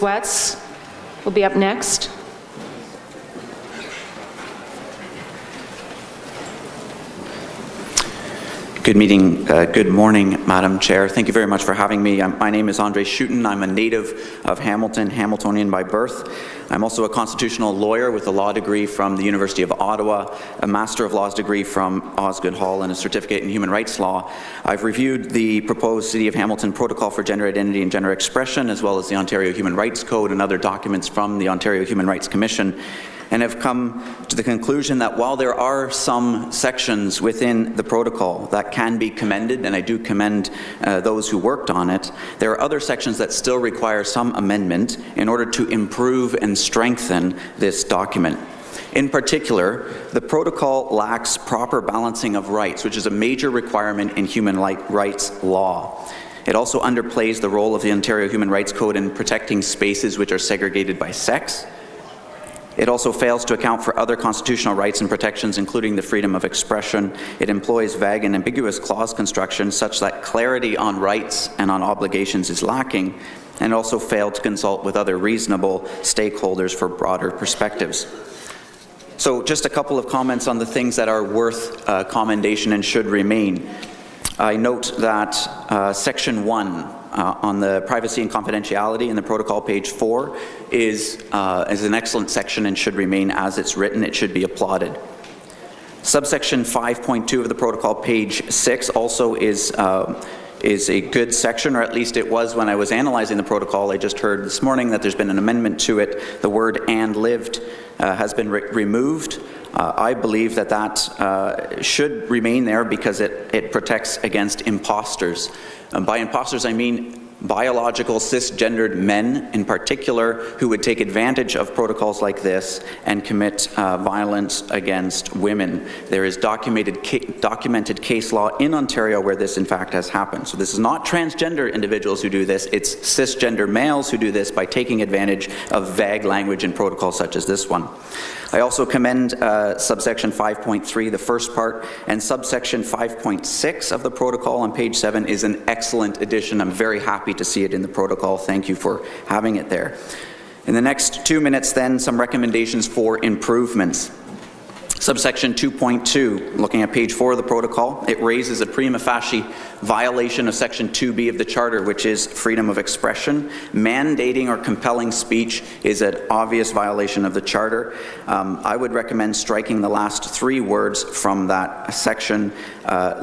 Sweats will be up next. Good morning, Madam Chair. Thank you very much for having me. My name is Schutten. I'm a native of Hamilton, Hamiltonian by birth. I'm also a constitutional lawyer with a law degree from the University of Ottawa, a Master of Laws degree from Osgoode Hall, and a certificate in human rights law. I've reviewed the proposed City of Hamilton Protocol for Gender Identity and Gender Expression, as well as the Ontario Human Rights Code and other documents from the Ontario Human Rights Commission, and have come to the conclusion that while there are some sections within the protocol that can be commended, and I do commend those who worked on it, there are other sections that still require some amendment in order to improve and strengthen this document. In particular, the protocol lacks proper balancing of rights, which is a major requirement in human rights law. It also underplays the role of the Ontario Human Rights Code in protecting spaces which are segregated by sex. It also fails to account for other constitutional rights and protections, including the freedom of expression. It employs vague and ambiguous clause construction such that clarity on rights and on obligations is lacking, and also failed to consult with other reasonable stakeholders for broader perspectives. So just a couple of comments on the things that are worth commendation and should remain. I note that Section 1 on the privacy and confidentiality in the protocol, page 4, is an excellent section and should remain as it's written. It should be applauded. Subsection 5.2 of the protocol, page 6, also is a good section, or at least it was when I was analyzing the protocol. I just heard this morning that there's been an amendment to it. The word "and lived" has been removed. I believe that should remain there because it protects against imposters. By imposters, I mean biological cisgendered men in particular who would take advantage of protocols like this and commit violence against women. There is documented case law in Ontario where this in fact has happened. So this is not transgender individuals who do this, it's cisgender males who do this by taking advantage of vague language in protocols such as this one. I also commend subsection 5.3, the first part, and subsection 5.6 of the protocol on page 7 is an excellent addition. I'm very happy to see it in the protocol. Thank you for having it there. In the next 2 minutes then, some recommendations for improvements. Subsection 2.2, looking at page 4 of the protocol, it raises a prima facie violation of section 2B of the Charter, which is freedom of expression. Mandating or compelling speech is an obvious violation of the Charter. I would recommend striking the last 3 words from that section,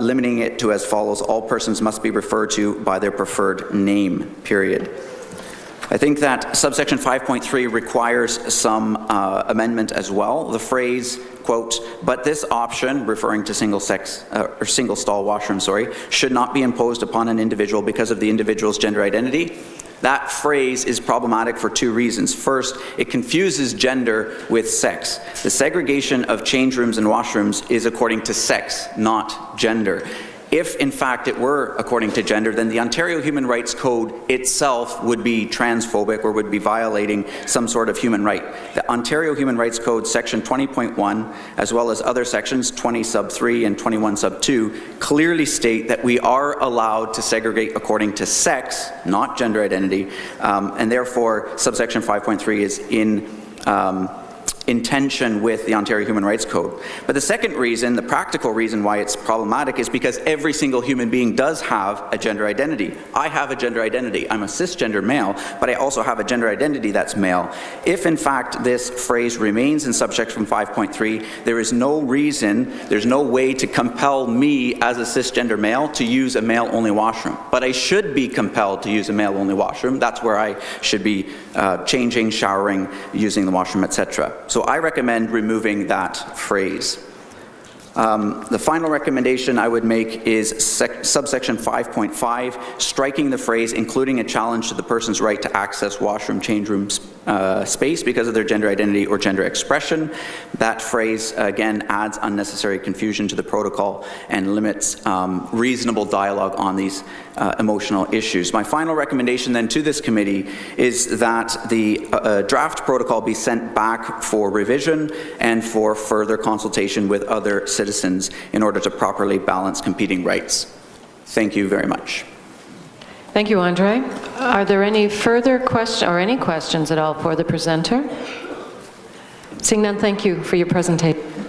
limiting it to as follows: all persons must be referred to by their preferred name, period. I think that subsection 5.3 requires some amendment as well. The phrase, quote, "but this option," referring to single stall washroom, "should not be imposed upon an individual because of the individual's gender identity." That phrase is problematic for 2 reasons. First, it confuses gender with sex. The segregation of change rooms and washrooms is according to sex, not gender. If, in fact, it were according to gender, then the Ontario Human Rights Code itself would be transphobic or would be violating some sort of human right. The Ontario Human Rights Code, section 20.1, as well as other sections, 20 sub 3 and 21 sub 2, clearly state that we are allowed to segregate according to sex, not gender identity, and therefore subsection 5.3 is in tension with the Ontario Human Rights Code. But the second reason, the practical reason why it's problematic, is because every single human being does have a gender identity. I have a gender identity. I'm a cisgender male, but I also have a gender identity that's male. If in fact this phrase remains in subsection 5.3, there is no reason, there's no way to compel me as a cisgender male to use a male-only washroom. But I should be compelled to use a male-only washroom. That's where I should be changing, showering, using the washroom, etc. So I recommend removing that phrase. The final recommendation I would make is subsection 5.5, striking the phrase "including a challenge to the person's right to access washroom, change room space because of their gender identity or gender expression." That phrase, again, adds unnecessary confusion to the protocol and limits reasonable dialogue on these emotional issues. My final recommendation then to this committee is that the draft protocol be sent back for revision and for further consultation with other citizens in order to properly balance competing rights. Thank you very much. Thank you, Andre. Are there any further questions or any questions at all for the presenter? Seeing none, thank you for your presentation.